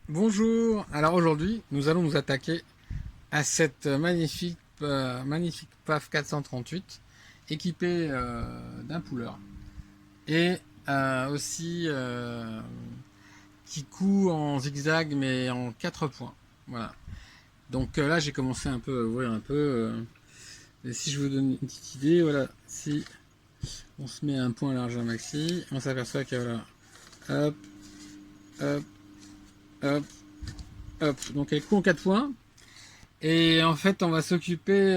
Bonjour, alors aujourd'hui nous allons nous attaquer à cette magnifique PAF 438 équipée d'un puller et aussi qui coud en zigzag mais en 4 points. Voilà. Donc là j'ai commencé un peu à ouvrir un peu. Et si je vous donne une petite idée, voilà, si on se met un point largeur maxi, on s'aperçoit que voilà, hop, hop, hop, hop, donc elle coud en 4 points. Et en fait, on va s'occuper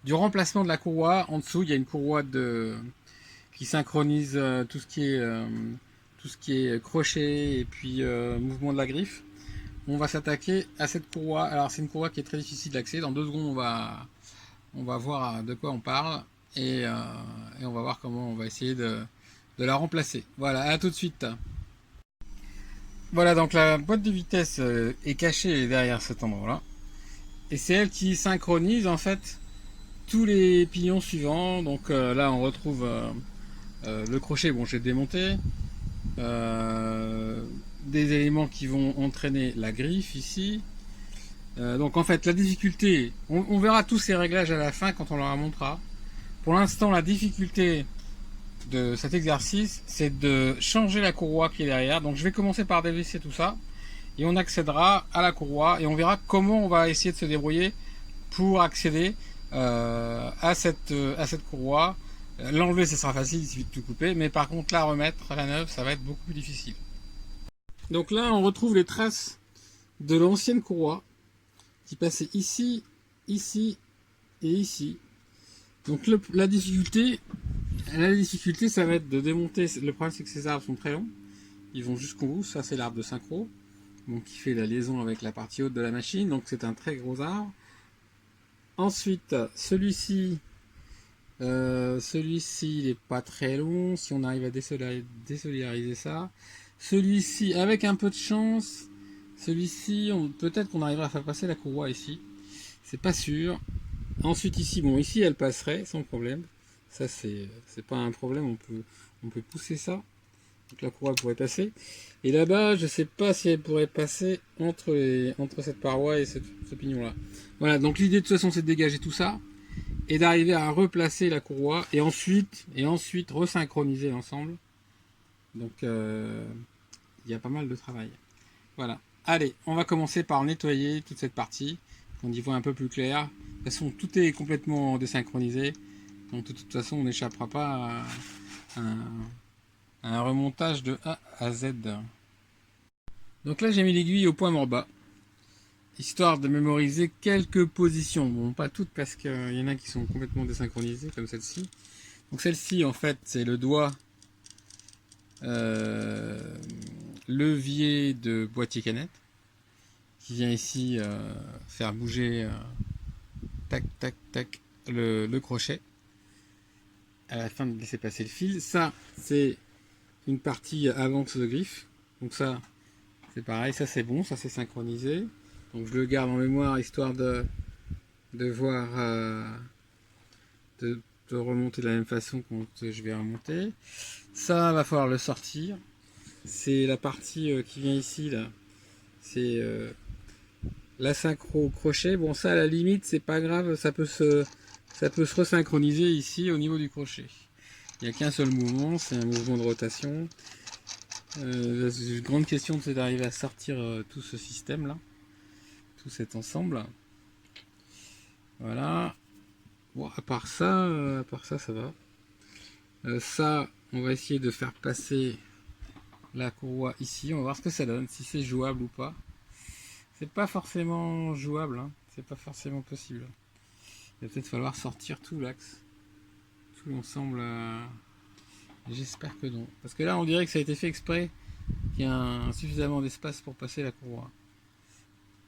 du remplacement de la courroie. En dessous, il y a une courroie qui synchronise tout ce qui est crochet et puis mouvement de la griffe. On va s'attaquer à cette courroie. Alors, c'est une courroie qui est très difficile d'accès. Dans 2 secondes, on va voir de quoi on parle et on va voir comment on va essayer de la remplacer. Voilà, à tout de suite. Voilà, donc la boîte de vitesse est cachée derrière cet endroit-là. Et c'est elle qui synchronise en fait tous les piliers suivants. Donc là, on retrouve le crochet. Bon, j'ai démonté. Euh, des éléments qui vont entraîner la griffe ici. Donc en fait, la difficulté, on verra tous ces réglages à la fin quand on leur montrera. Pour l'instant, la difficulté de cet exercice, c'est de changer la courroie qui est derrière. Donc je vais commencer par dévisser tout ça. Et on accédera à la courroie et on verra comment on va essayer de se débrouiller pour accéder à cette courroie. L'enlever, ce sera facile, il suffit de tout couper, mais par contre, la remettre à la neuve, ça va être beaucoup plus difficile. Donc là, on retrouve les traces de l'ancienne courroie qui passait ici, ici et ici. Donc la difficulté, ça va être de démonter. Le problème, c'est que ces arbres sont très longs. Ils vont jusqu'au bout. Ça, c'est l'arbre de synchro, donc qui fait la liaison avec la partie haute de la machine. Donc c'est un très gros arbre. Ensuite, celui-ci, il n'est pas très long. Si on arrive à désolidariser ça. Celui-ci, avec un peu de chance, celui-ci, peut-être qu'on arrivera à faire passer la courroie ici. C'est pas sûr. Ensuite, ici, bon, ici, elle passerait sans problème. Ça, c'est pas un problème. On peut pousser ça. Donc la courroie pourrait passer. Et là-bas, je sais pas si elle pourrait passer entre cette paroi et ce pignon-là. Voilà, donc l'idée de toute façon, c'est de dégager tout ça et d'arriver à replacer la courroie et ensuite resynchroniser l'ensemble. Donc il y a pas mal de travail. Voilà. Allez, on va commencer par nettoyer toute cette partie, qu'on y voit un peu plus clair. De toute façon, tout est complètement désynchronisé. Donc de toute façon, on n'échappera pas à un remontage de A à Z. Donc là, j'ai mis l'aiguille au point mort bas, histoire de mémoriser quelques positions. Bon, pas toutes parce qu'il y en a qui sont complètement désynchronisées, comme celle-ci. Donc celle-ci, en fait, c'est le doigt levier de boîtier canette qui vient ici faire bouger tac tac tac le crochet à la fin de laisser passer le fil. Ça, c'est une partie avance de griffe. Donc ça, c'est pareil, ça c'est bon, ça c'est synchronisé. Donc je le garde en mémoire histoire de voir, de remonter de la même façon quand je vais remonter. Ça va falloir le sortir. C'est la partie qui vient ici là. C'est la synchro crochet. Bon, ça à la limite, c'est pas grave, ça peut se resynchroniser ici au niveau du crochet. Il n'y a qu'un seul mouvement, c'est un mouvement de rotation. La grande question, c'est d'arriver à sortir tout ce système là, tout cet ensemble. Voilà. Bon, à part ça, ça va. Ça, on va essayer de faire passer la courroie ici. On va voir ce que ça donne, si c'est jouable ou pas. C'est pas forcément jouable, hein. C'est pas forcément possible. Il va peut-être falloir sortir tout l'axe, tout l'ensemble. J'espère que non. Parce que là, on dirait que ça a été fait exprès qu'il y a suffisamment d'espace pour passer la courroie.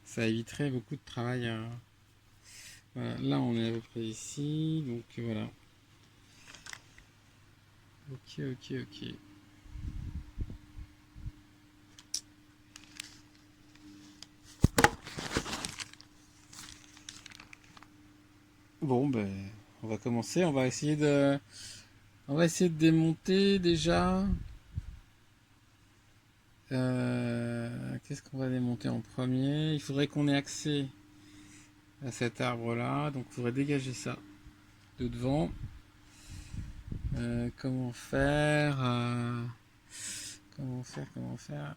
Ça éviterait beaucoup de travail. Voilà, là, on est à peu près ici. Donc voilà. Ok. Bon, ben, on va commencer. On va essayer de démonter déjà. qu'est-ce qu'on va démonter en premier? Il faudrait qu'on ait accès à cet arbre là, donc il faudrait dégager ça de devant. Comment faire comment faire?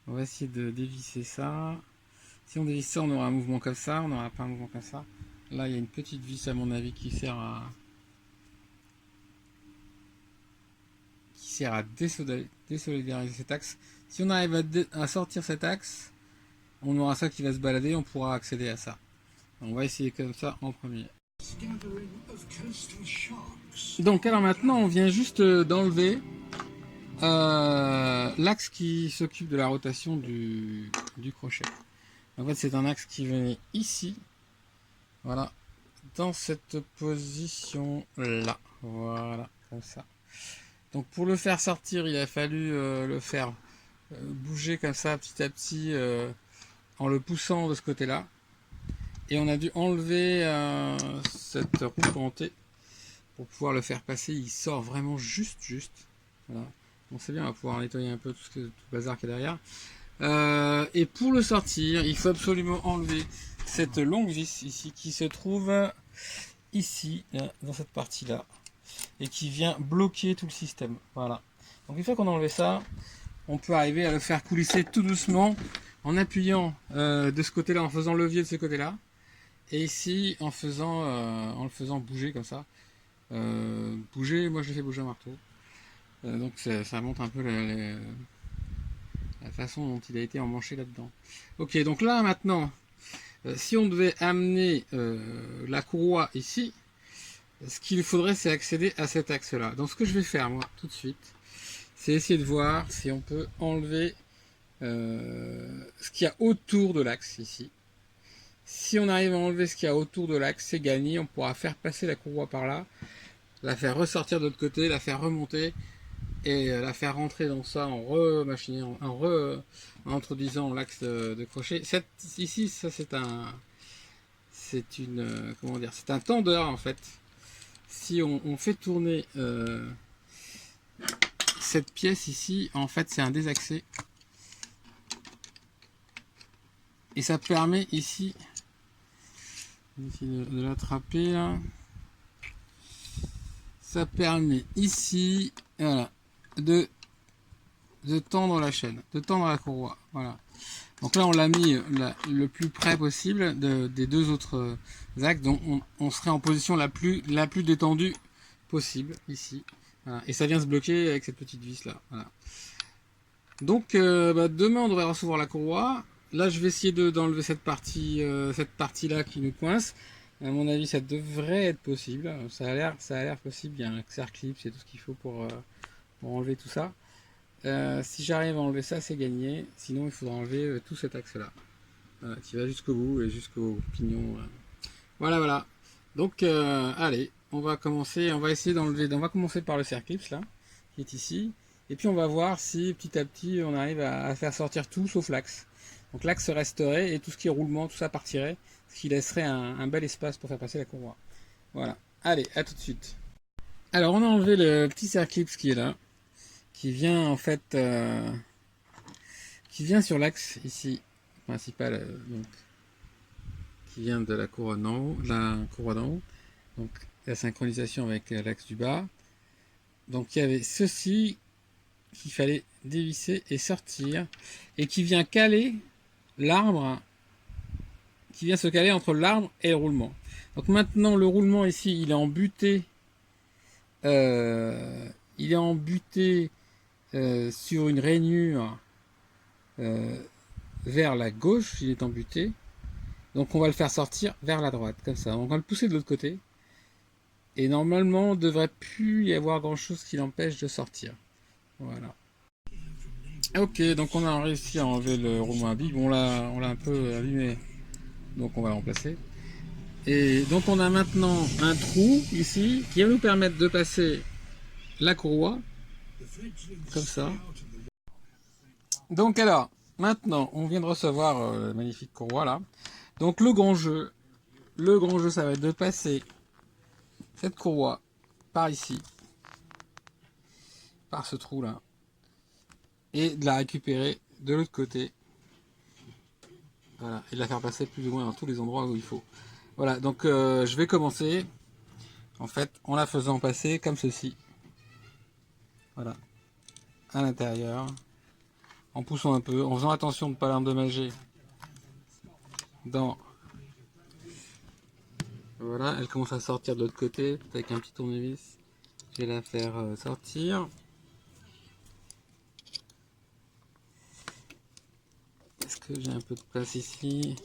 On va essayer de dévisser ça. Si on dévisse ça, on aura un mouvement comme ça, on n'aura pas un mouvement comme ça. Là, il y a une petite vis à mon avis qui sert à désolidariser cet axe. Si on arrive à sortir cet axe, on aura ça qui va se balader, on pourra accéder à ça. On va essayer comme ça en premier. Donc alors maintenant, on vient juste d'enlever l'axe qui s'occupe de la rotation du crochet. En fait, c'est un axe qui venait ici, voilà, dans cette position là, voilà, comme ça. Donc pour le faire sortir, il a fallu le faire bouger comme ça petit à petit en le poussant de ce côté là, et on a dû enlever cette roue pentée pour pouvoir le faire passer. Il sort vraiment juste, voilà. Bon, c'est bien, on va pouvoir nettoyer un peu tout le bazar qui est derrière. Et pour le sortir, il faut absolument enlever cette longue vis ici qui se trouve ici, dans cette partie là, et qui vient bloquer tout le système. Voilà. Donc une fois qu'on a enlevé ça, on peut arriver à le faire coulisser tout doucement en appuyant de ce côté là, en faisant levier de ce côté là, et ici en le faisant bouger comme ça. Bouger, moi je le fais bouger un marteau. Donc ça montre un peu la façon dont il a été emmanché là-dedans. Ok, donc là maintenant, si on devait amener la courroie ici, ce qu'il faudrait, c'est accéder à cet axe-là. Donc ce que je vais faire moi tout de suite, c'est essayer de voir si on peut enlever ce qu'il y a autour de l'axe ici. Si on arrive à enlever ce qu'il y a autour de l'axe, c'est gagné. On pourra faire passer la courroie par là, la faire ressortir de l'autre côté, la faire remonter et la faire rentrer dans ça en remachinant, en introduisant l'axe de crochet. Ici, ça c'est un tendeur en fait. Si on fait tourner cette pièce ici, en fait c'est un désaxé, et ça permet ici de l'attraper là. Ça permet ici, voilà, de tendre la chaîne, de tendre la courroie. Voilà. Donc là, on l'a mis le plus près possible des deux autres axes. Donc on serait en position la plus détendue possible ici. Voilà. Et ça vient se bloquer avec cette petite vis là. Voilà. Donc demain, on devrait recevoir la courroie. Là, je vais essayer d'enlever cette partie là qui nous coince. À mon avis, ça devrait être possible. Ça a l'air possible. Il y a un Xer-clip, c'est tout ce qu'il faut pour enlever tout ça. Si j'arrive à enlever ça, c'est gagné. Sinon, il faudra enlever tout cet axe-là, qui va jusqu'au bout et jusqu'au pignon. Voilà. Donc, allez, on va commencer. On va essayer d'enlever. On va commencer par le Xer-clip là, qui est ici. Et puis, on va voir si petit à petit, on arrive à faire sortir tout sauf l'axe. Donc, l'axe resterait et tout ce qui est roulement, tout ça partirait, ce qui laisserait un bel espace pour faire passer la courroie. Voilà. Allez, à tout de suite. Alors, on a enlevé le petit Xer-clip qui est là, qui vient en fait, qui vient sur l'axe ici principal, donc qui vient de la courroie d'en haut, donc la synchronisation avec l'axe du bas. Donc il y avait ceci qu'il fallait dévisser et sortir, et qui vient caler l'arbre, qui vient se caler entre l'arbre et le roulement. Donc maintenant le roulement ici, il est en butée, sur une rainure vers la gauche, il est embuté. Donc on va le faire sortir vers la droite, comme ça. On va le pousser de l'autre côté. Et normalement, il ne devrait plus y avoir grand chose qui l'empêche de sortir. Voilà. Ok, donc on a réussi à enlever le roulement à billes. Bon, on l'a un peu abîmé, donc on va le remplacer. Et donc on a maintenant un trou ici qui va nous permettre de passer la courroie, comme ça. Donc alors, maintenant, on vient de recevoir la magnifique courroie là. Donc le grand jeu, ça va être de passer cette courroie par ici, par ce trou là, et de la récupérer de l'autre côté. Voilà, et de la faire passer plus ou moins dans tous les endroits où il faut. Voilà, donc je vais commencer en fait en la faisant passer comme ceci. Voilà, à l'intérieur, en poussant un peu, en faisant attention de ne pas l'endommager dans... Voilà, elle commence à sortir de l'autre côté, avec un petit tournevis, je vais la faire sortir. Est-ce que j'ai un peu de place ici?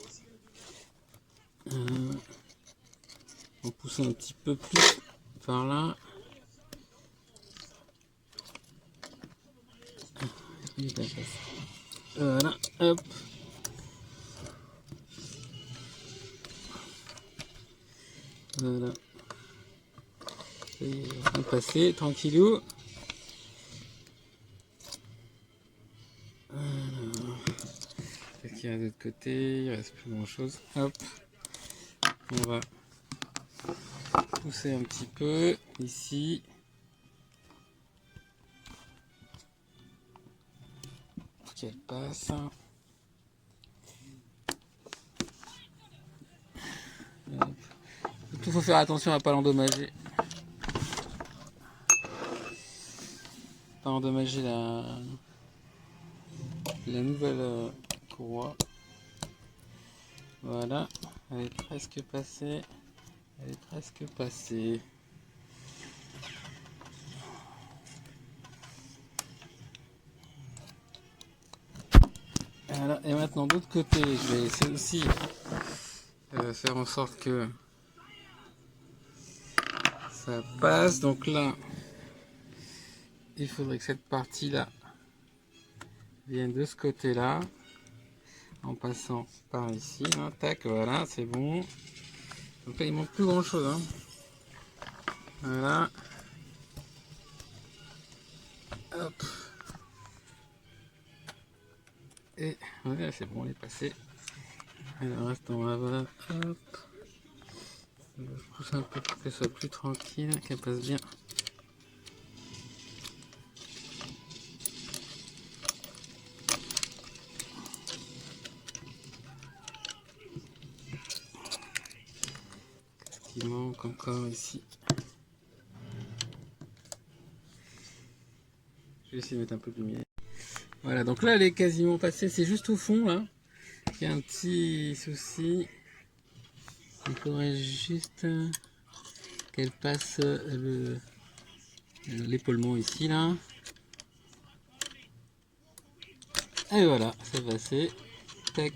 En poussant un petit peu plus par là. Voilà, hop. Voilà. Et on va passer tranquillou. Qu'est-ce qu'il y a de l'autre côté? Il reste plus grand chose. Hop. On va pousser un petit peu ici. Pour qu'elle passe. Hop. Il faut faire attention à ne pas l'endommager. Pas endommager la nouvelle courroie. Voilà, elle est presque passée. Elle est presque passée. Voilà, et maintenant de l'autre côté, je vais essayer aussi faire en sorte que ça passe. Donc là, il faudrait que cette partie-là vienne de ce côté-là, en passant par ici. Hein, tac, voilà, c'est bon. Donc là, il manque plus grand-chose. Hein. Voilà. Hop. Et voilà, c'est bon, on est passé. Alors, reste en bas. Hop. Je pousse un peu pour qu'elle soit plus tranquille, qu'elle passe bien. Qu'est-ce qui manque encore ici? Je vais essayer de mettre un peu de lumière. Voilà, donc là elle est quasiment passée, c'est juste au fond là. Il y a un petit souci. Il faudrait juste qu'elle passe l'épaulement ici là. Et voilà, c'est passé. Tac.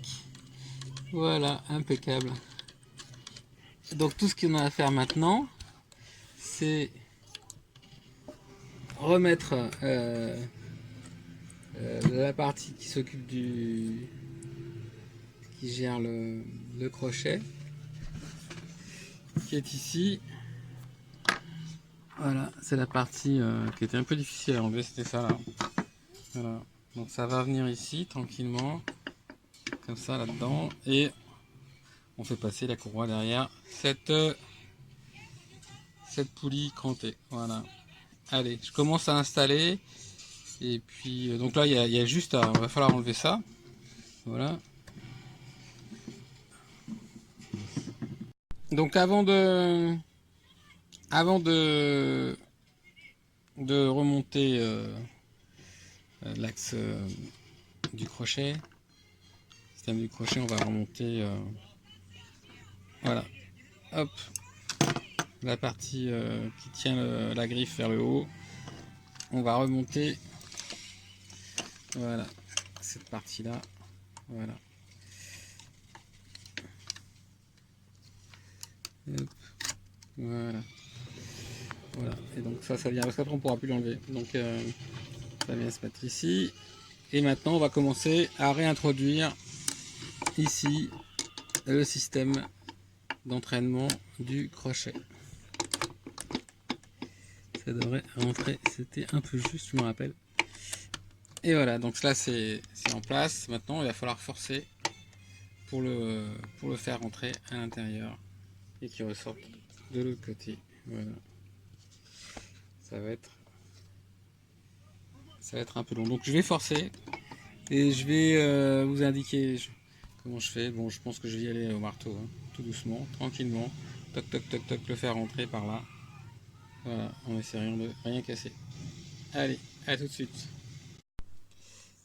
Voilà, impeccable. Donc tout ce qu'on a à faire maintenant, c'est remettre la partie qui s'occupe qui gère le crochet, qui est ici. Voilà, c'est la partie qui était un peu difficile à enlever, c'était ça là. Voilà, donc ça va venir ici tranquillement, comme ça là-dedans, et on fait passer la courroie derrière cette poulie crantée. Voilà. Allez, je commence à installer, et puis donc là il y a juste à, va falloir enlever ça. Voilà. Donc avant de remonter l'axe du crochet, système du crochet, on va remonter voilà, hop, la partie qui tient la griffe vers le haut. On va remonter voilà cette partie là, voilà. Hop, voilà, voilà, et donc ça vient parce qu'après on pourra plus l'enlever, donc ça vient se mettre ici. Et maintenant on va commencer à réintroduire ici le système d'entraînement du crochet. Ça devrait rentrer, c'était un peu juste, je me rappelle. Et voilà, donc là c'est en place. Maintenant il va falloir forcer pour le faire rentrer à l'intérieur et qu'il ressorte de l'autre côté. Voilà, ça va être ça va être un peu long. Donc je vais forcer et je vais vous indiquer comment je fais. Bon, je pense que je vais y aller au marteau, hein, tout doucement, tranquillement. Toc, toc, toc, toc, le faire rentrer par là. Voilà, en essayant de rien casser. Allez, à tout de suite.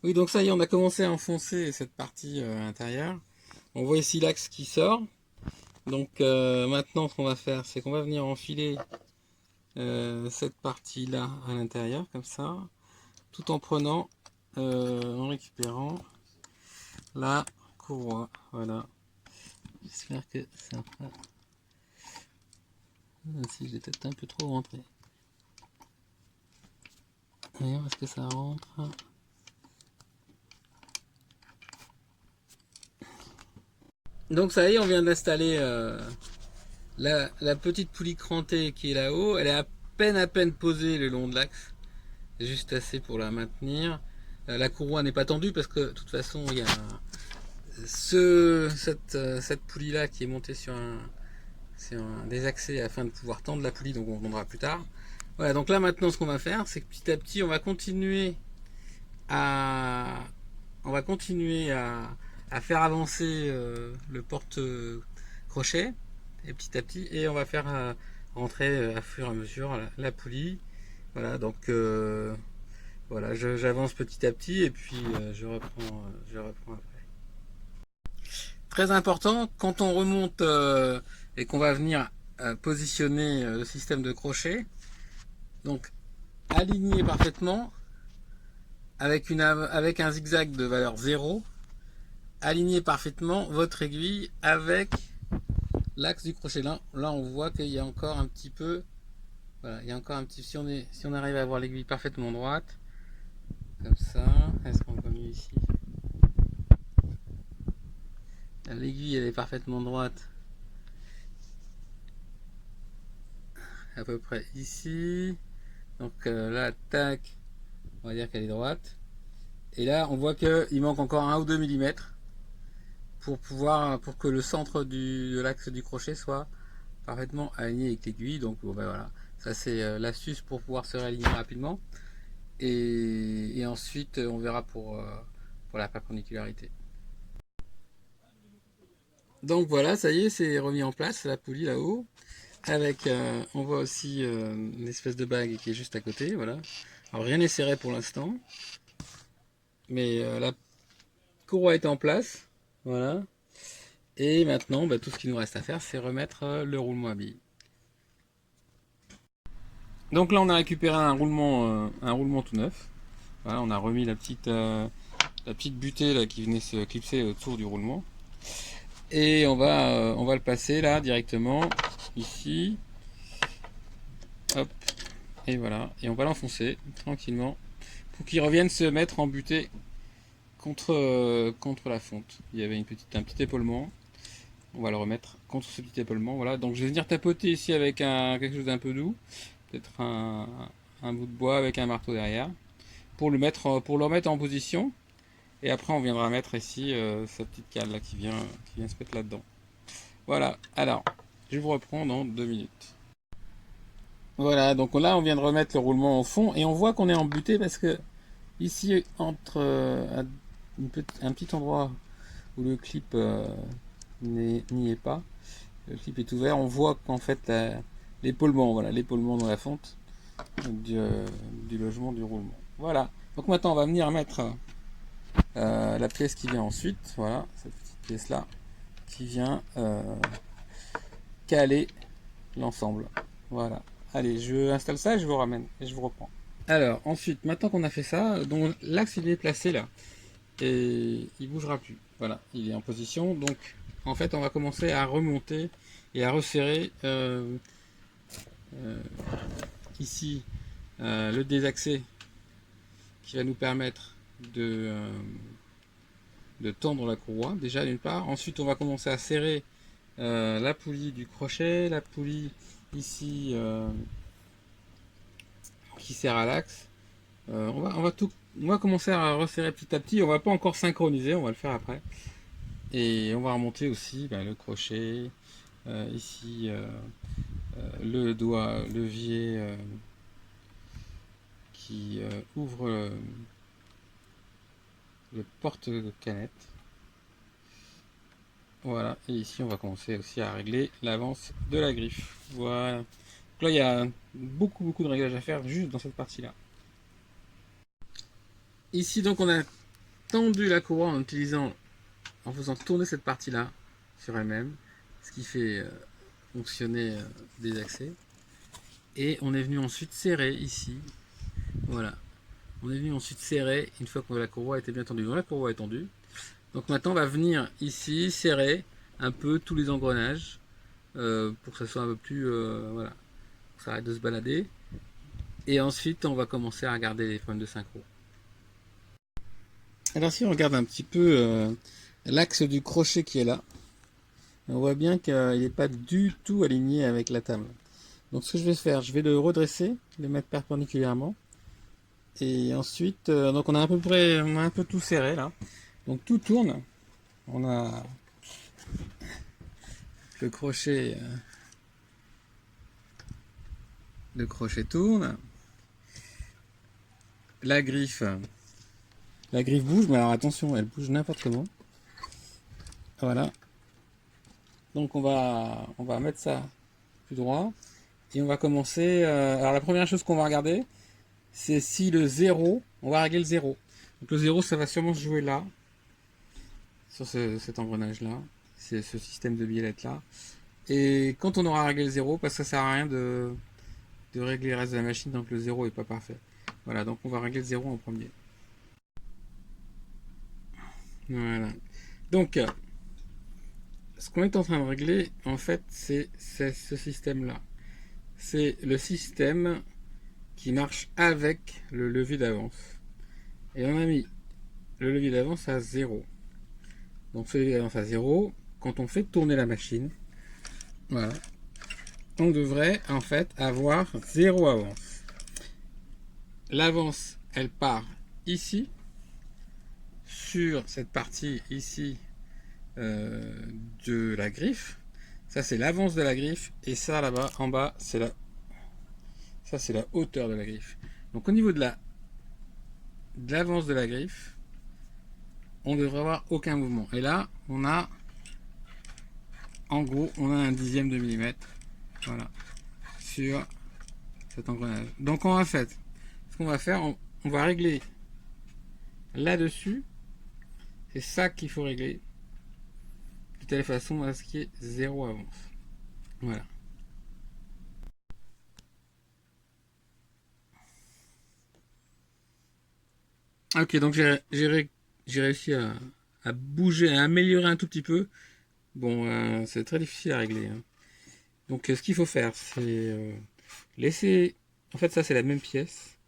Oui, donc ça y est, on a commencé à enfoncer cette partie intérieure. On voit ici l'axe qui sort. Donc maintenant, ce qu'on va faire, c'est qu'on va venir enfiler cette partie-là à l'intérieur, comme ça, tout en prenant, en récupérant la courroie. Voilà. J'espère que ça fera. Si j'ai peut-être un peu trop rentré. Voyons, est-ce que ça rentre? Donc ça y est, on vient d'installer la petite poulie crantée qui est là-haut. Elle est à peine posée le long de l'axe. Juste assez pour la maintenir. La courroie n'est pas tendue parce que de toute façon il y a cette poulie là qui est montée sur des accès afin de pouvoir tendre la poulie, donc on vendra plus tard. Voilà, donc là maintenant ce qu'on va faire, c'est que petit à petit à on va continuer à faire avancer le porte-crochet et petit à petit, et on va faire rentrer à fur et à mesure la poulie. Voilà, donc voilà, j'avance petit à petit et puis je reprends après. Très important, quand on remonte et qu'on va venir positionner le système de crochet, donc aligner parfaitement avec un zigzag de valeur 0, aligner parfaitement votre aiguille avec l'axe du crochet. Là on voit qu'il y a encore un petit peu, voilà, il y a encore un petit, si on arrive à avoir l'aiguille parfaitement droite, comme ça, est-ce qu'on voit mieux ici? L'aiguille elle est parfaitement droite, à peu près ici. Donc là, tac, on va dire qu'elle est droite. Et là, on voit qu'il manque encore 1 ou 2 mm pour que le centre de l'axe du crochet soit parfaitement aligné avec l'aiguille. Donc bon, ben voilà, ça c'est l'astuce pour pouvoir se réaligner rapidement. Et ensuite, on verra pour la perpendicularité. Donc voilà, ça y est, c'est remis en place, la poulie là-haut. Avec, on voit aussi une espèce de bague qui est juste à côté, voilà. Alors rien n'est serré pour l'instant, mais la courroie est en place, voilà. Et maintenant, bah, tout ce qu'il nous reste à faire, c'est remettre le roulement à billes. Donc là, on a récupéré un roulement tout neuf. Voilà, on a remis la petite butée là, qui venait se clipser autour du roulement. Et on va le passer là directement, ici. Hop, et voilà. Et on va l'enfoncer tranquillement pour qu'il revienne se mettre en butée contre la fonte. Il y avait un petit épaulement. On va le remettre contre ce petit épaulement. Voilà. Donc je vais venir tapoter ici avec quelque chose d'un peu doux. Peut-être un bout de bois avec un marteau derrière. Pour le remettre en position. Et après on viendra mettre ici cette petite cale là qui vient se mettre là-dedans. Voilà. Alors, je vous reprends dans 2 minutes. Voilà, donc là on vient de remettre le roulement au fond et on voit qu'on est en butée parce que ici entre un petit endroit où le clip n'y est pas, le clip est ouvert, on voit qu'en fait l'épaulement, voilà, l'épaulement dans la fonte du logement du roulement. Voilà, donc maintenant on va venir mettre la pièce qui vient ensuite, voilà, cette petite pièce là qui vient caler l'ensemble. Voilà. Allez, je installe ça et je vous ramène et je vous reprends. Alors ensuite, maintenant qu'on a fait ça, donc l'axe il est placé là et il bougera plus. Voilà, il est en position. Donc en fait, on va commencer à remonter et à resserrer ici le désaxé qui va nous permettre de tendre la courroie déjà d'une part. Ensuite, on va commencer à serrer la poulie du crochet, la poulie ici qui sert à l'axe. On va commencer à resserrer petit à petit. On va pas encore synchroniser, on va le faire après. Et on va remonter aussi le crochet, ici le doigt levier qui ouvre le porte-canette. Voilà, et ici on va commencer aussi à régler l'avance de la griffe. Voilà. Donc là il y a beaucoup de réglages à faire juste dans cette partie là. Ici donc on a tendu la courroie en faisant tourner cette partie là sur elle-même, ce qui fait fonctionner des accès. Et on est venu ensuite serrer ici. Voilà. On est venu ensuite serrer une fois que la courroie était bien tendue. Donc la courroie est tendue. Donc maintenant on va venir ici serrer un peu tous les engrenages pour que ça soit un peu plus voilà, pour que ça arrête de se balader. Et ensuite on va commencer à regarder les problèmes de synchro. Alors si on regarde un petit peu l'axe du crochet qui est là, on voit bien qu'il n'est pas du tout aligné avec la table. Donc ce que je vais faire, je vais le redresser, le mettre perpendiculairement. Et ensuite, donc on a à peu près, on a un peu tout serré là. Donc tout tourne. On a le crochet tourne. La griffe bouge, mais alors attention, elle bouge n'importe comment. Voilà. Donc on va mettre ça plus droit. Et on va commencer. Alors la première chose qu'on va regarder, c'est si le 0, on va régler le 0. Donc le 0, ça va sûrement se jouer là, sur cet engrenage là, c'est ce système de biellette là. Et quand on aura réglé le 0, parce que ça sert à rien de régler le reste de la machine, donc le 0 est pas parfait. Voilà, donc on va régler le 0 en premier. Voilà. Donc, ce qu'on est en train de régler, en fait, c'est ce système-là. C'est le système qui marche avec le levier d'avance. Et on a mis le levier d'avance à 0. Donc ce levier d'avance à 0, quand on fait tourner la machine, voilà, on devrait en fait avoir 0 avance. L'avance, elle part ici, sur cette partie ici de la griffe. Ça c'est l'avance de la griffe, et ça là-bas en bas c'est la hauteur de la griffe. Donc au niveau de l'avance de la griffe, on ne devrait avoir aucun mouvement. Et là on a, en gros, on a un dixième de millimètre, voilà, sur cet engrenage. Donc on va faire, ce qu'on va faire, on va régler là-dessus. C'est ça qu'il faut régler de telle façon à ce qu'il y ait 0 avance. Voilà. Ok, donc j'ai réussi à bouger, à améliorer un tout petit peu. Bon, c'est très difficile à régler, hein. Donc ce qu'il faut faire, c'est laisser... En fait, ça c'est la même pièce.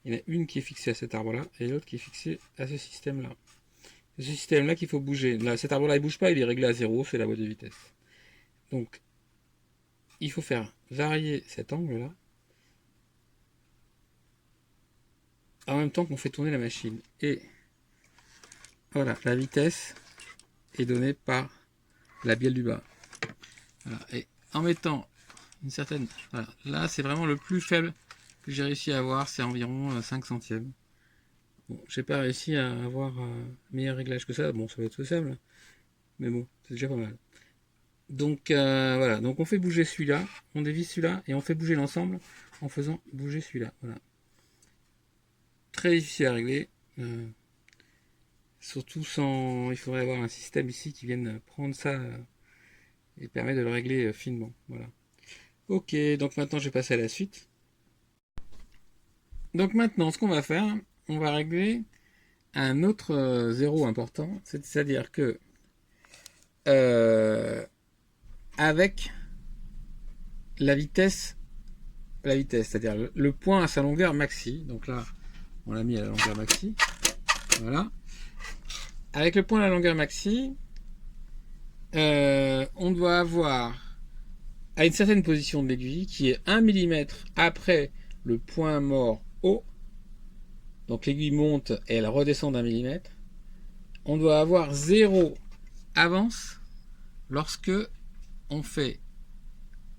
Il y en a une qui est fixée à cet arbre-là et l'autre qui est fixée à ce système-là. C'est ce système-là qu'il faut bouger. Là, cet arbre-là, il bouge pas, il est réglé à 0, c'est la boîte de vitesse. Donc, il faut faire varier cet angle-là en même temps qu'on fait tourner la machine. Et voilà, la vitesse est donnée par la bielle du bas. Voilà. Et en mettant une certaine... Voilà, là, c'est vraiment le plus faible que j'ai réussi à avoir, c'est environ 5 centièmes. Bon, j'ai pas réussi à avoir meilleur réglage que ça. Bon, ça va être faisable, mais bon, c'est déjà pas mal. Donc voilà, donc on fait bouger celui-là, on dévisse celui-là et on fait bouger l'ensemble en faisant bouger celui-là. Voilà. Très difficile à régler. Surtout sans... Il faudrait avoir un système ici qui vienne prendre ça et permet de le régler finement. Voilà. Ok, donc maintenant je vais passer à la suite. Donc maintenant, ce qu'on va faire, on va régler un autre 0 important, c'est-à-dire que avec la vitesse, c'est-à-dire le point à sa longueur maxi. Donc là, on l'a mis à la longueur maxi. Voilà. Avec le point à la longueur maxi, on doit avoir à une certaine position de l'aiguille qui est 1 mm après le point mort haut. Donc l'aiguille monte et elle redescend d'1 mm. On doit avoir 0 avance lorsque on fait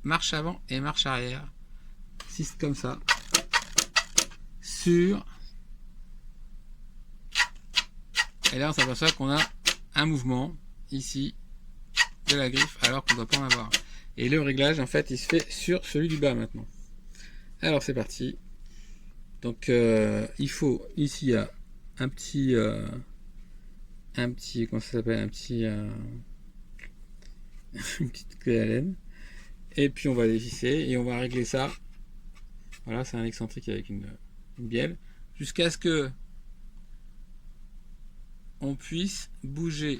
marche avant et marche arrière. Comme ça. sur... Et là on s'aperçoit qu'on a un mouvement ici de la griffe alors qu'on ne doit pas en avoir. Et le réglage en fait il se fait sur celui du bas maintenant. Alors c'est parti. Donc il faut ici il y a un petit comment ça s'appelle, un petit une petite clé à laine, et puis on va les visser et on va régler ça. Voilà, c'est un excentrique avec une bielle jusqu'à ce que on puisse bouger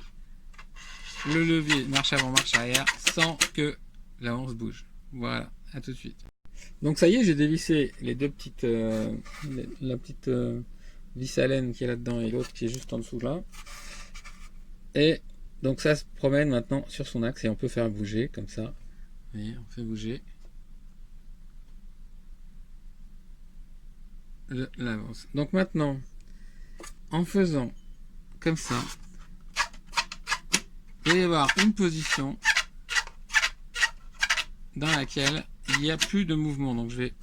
le levier marche avant marche arrière sans que la hanche bouge. Voilà, à tout de suite. Donc ça y est, j'ai dévissé les deux petites la petite vis à laine qui est là dedans et l'autre qui est juste en dessous là. Et donc ça se promène maintenant sur son axe et on peut faire bouger comme ça. Vous voyez, on fait bouger l'avance. Donc maintenant, en faisant comme ça, il va y avoir une position dans laquelle il n'y a plus de mouvement. Donc je vais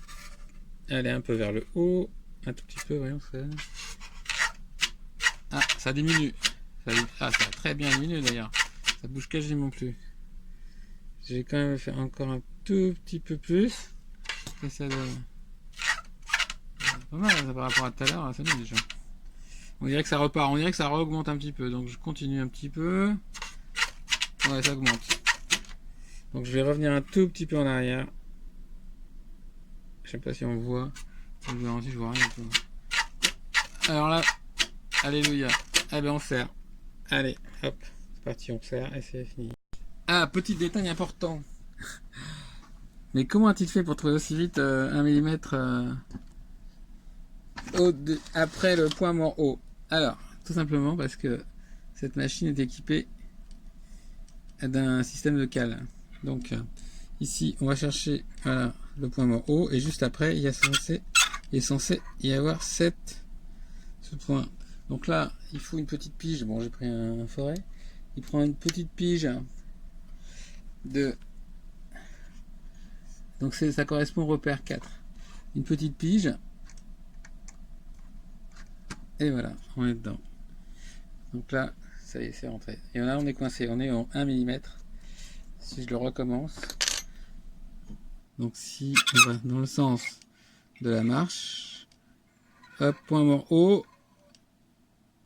aller un peu vers le haut, un tout petit peu, voyons ça. Ah, ça diminue. Ça a très bien diminué d'ailleurs. Ça bouge quasiment plus. J'ai quand même fait encore un tout petit peu plus. Et ça donne... pas mal ça, par rapport à tout à l'heure, c'est bien déjà. On dirait que ça repart, on dirait que ça augmente un petit peu. Donc je continue un petit peu. Ouais, ça augmente. Donc je vais revenir un tout petit peu en arrière. Je sais pas si on voit. Je vois rien du tout. Alors là, alléluia. Eh ben on serre. Allez, hop, c'est parti, on serre et c'est fini. Ah, petit détail important. Mais comment a-t-il fait pour trouver aussi vite 1 mm après le point mort haut? Alors, tout simplement parce que cette machine est équipée d'un système de cale. Donc ici, on va chercher voilà, le point mort haut et juste après, il est censé y avoir ce point. Donc là, il faut une petite pige. Bon, j'ai pris un forêt. Il prend une petite pige de... Donc ça correspond au repère 4. Une petite pige. Et voilà, on est dedans. Donc là, ça y est, c'est rentré. Et là, on est coincé. On est en 1 mm. Si je le recommence. Donc si on va dans le sens de la marche. Hop, point mort haut.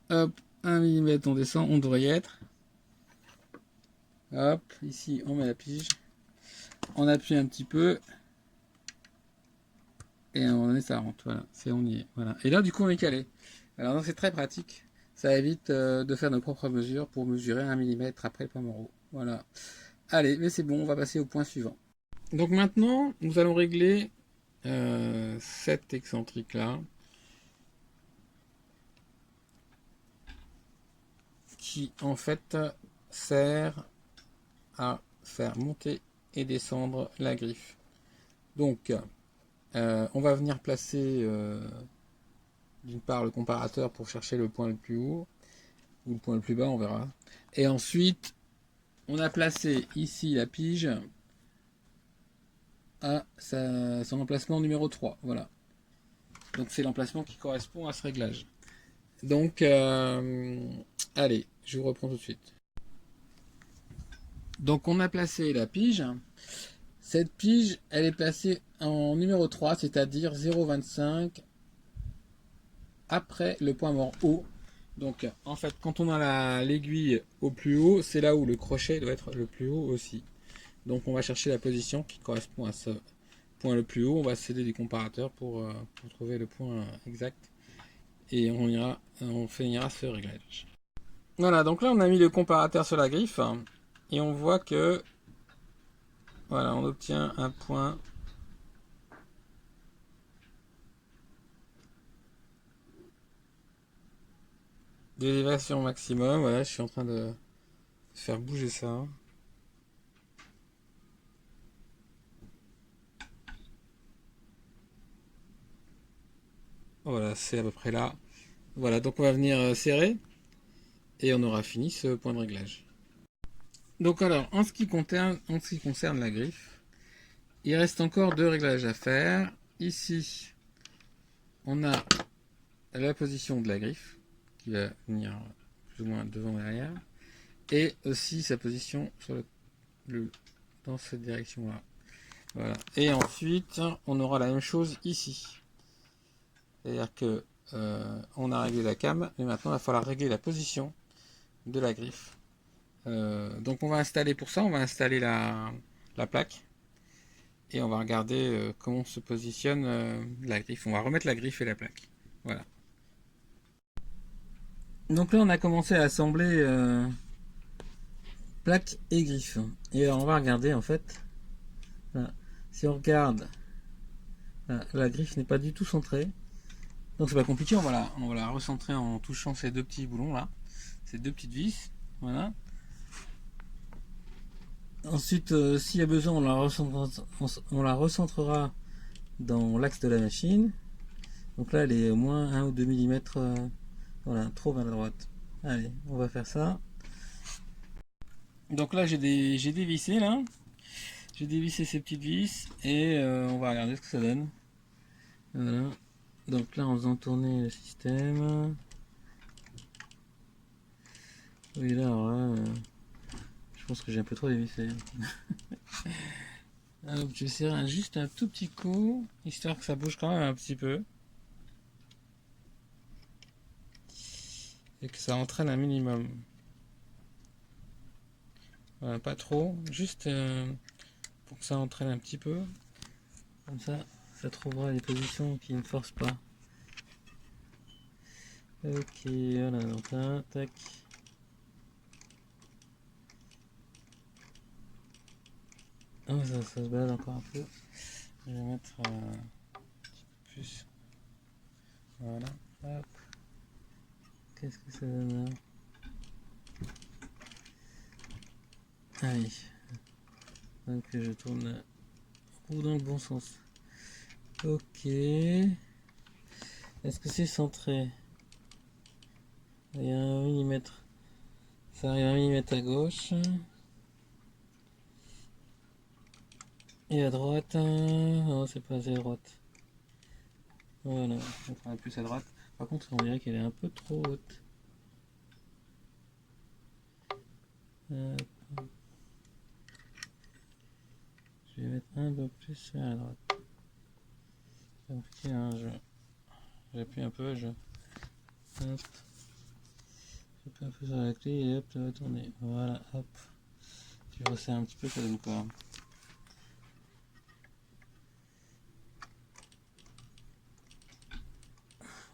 Hop, 1 mm, on descend, on devrait y être. Hop, ici, on met la pige. On appuie un petit peu. Et à un moment donné, ça rentre. Voilà, on y est. Voilà. Et là, du coup, on est calé. Alors, c'est très pratique. Ça évite de faire nos propres mesures pour mesurer 1 mm après le point mort haut. Voilà. Allez, mais c'est bon, on va passer au point suivant. Donc maintenant, nous allons régler cet excentrique-là. Qui, en fait, sert à faire monter et descendre la griffe. Donc, on va venir placer d'une part le comparateur pour chercher le point le plus haut ou le point le plus bas, on verra. Et ensuite, on a placé ici la pige à son emplacement numéro 3. Voilà. Donc c'est l'emplacement qui correspond à ce réglage. Donc, allez, je vous reprends tout de suite. Donc on a placé la pige. Cette pige, elle est placée en numéro 3, c'est-à-dire 0,25 après le point mort haut. Donc en fait, quand on a l'aiguille au plus haut, c'est là où le crochet doit être le plus haut aussi. Donc on va chercher la position qui correspond à ce point le plus haut. On va s'aider du comparateur pour trouver le point exact. Et on finira ce réglage. Voilà, donc là on a mis le comparateur sur la griffe. Et on voit que voilà, on obtient un point d'élévation maximum. Voilà, je suis en train de faire bouger ça. Voilà, c'est à peu près là. Voilà, donc on va venir serrer et on aura fini ce point de réglage. Donc alors, en ce qui concerne la griffe, il reste encore deux réglages à faire. Ici, on a la position de la griffe qui va venir plus ou moins devant et derrière, et aussi sa position sur dans cette direction là. Voilà. Et ensuite on aura la même chose ici, c'est à dire que on a réglé la cam, mais maintenant il va falloir régler la position de la griffe. Donc on va installer, pour ça on va installer la plaque et on va regarder comment se positionne la griffe. On va remettre la griffe et la plaque. Voilà. Donc là on a commencé à assembler plaque et griffe. Et alors on va regarder en fait. Voilà. Si on regarde, la griffe n'est pas du tout centrée. Donc c'est pas compliqué, on va la recentrer en touchant ces deux petits boulons là. Ces deux petites vis. Voilà. Ensuite, s'il y a besoin, on la recentrera dans l'axe de la machine. Donc là elle est au moins 1 ou 2 mm voilà, trop vers la droite. Allez, on va faire ça. Donc là j'ai dévissé là. J'ai dévissé ces petites vis et on va regarder ce que ça donne. Voilà. Donc là en faisant tourner le système. Oui là, alors là je pense que j'ai un peu trop dévissé. Alors, je vais serrer juste un tout petit coup, histoire que ça bouge quand même un petit peu. Et que ça entraîne un minimum. Voilà, pas trop, juste pour que ça entraîne un petit peu. Comme ça trouvera les positions qui ne forcent pas. Ok, voilà, donc là, tac. Oh, ça se balade encore un peu. Je vais mettre un petit peu plus. Voilà, hop. Qu'est-ce que ça donne là? Allez. Donc je tourne la roue dans le bon sens. Ok. Est-ce que c'est centré? Il y a 1 mm. Ça arrive 1 mm à gauche. Et à droite, non, c'est pas assez à droite. Voilà, on fera plus à droite. Par contre, on dirait qu'elle est un peu trop haute. Je vais mettre un peu plus à droite. Ok, hein, j'appuie un peu, hop, j'appuie un peu sur la clé et hop, ça va tourner. Voilà, hop. Je resserre un petit peu, ça donne quoi?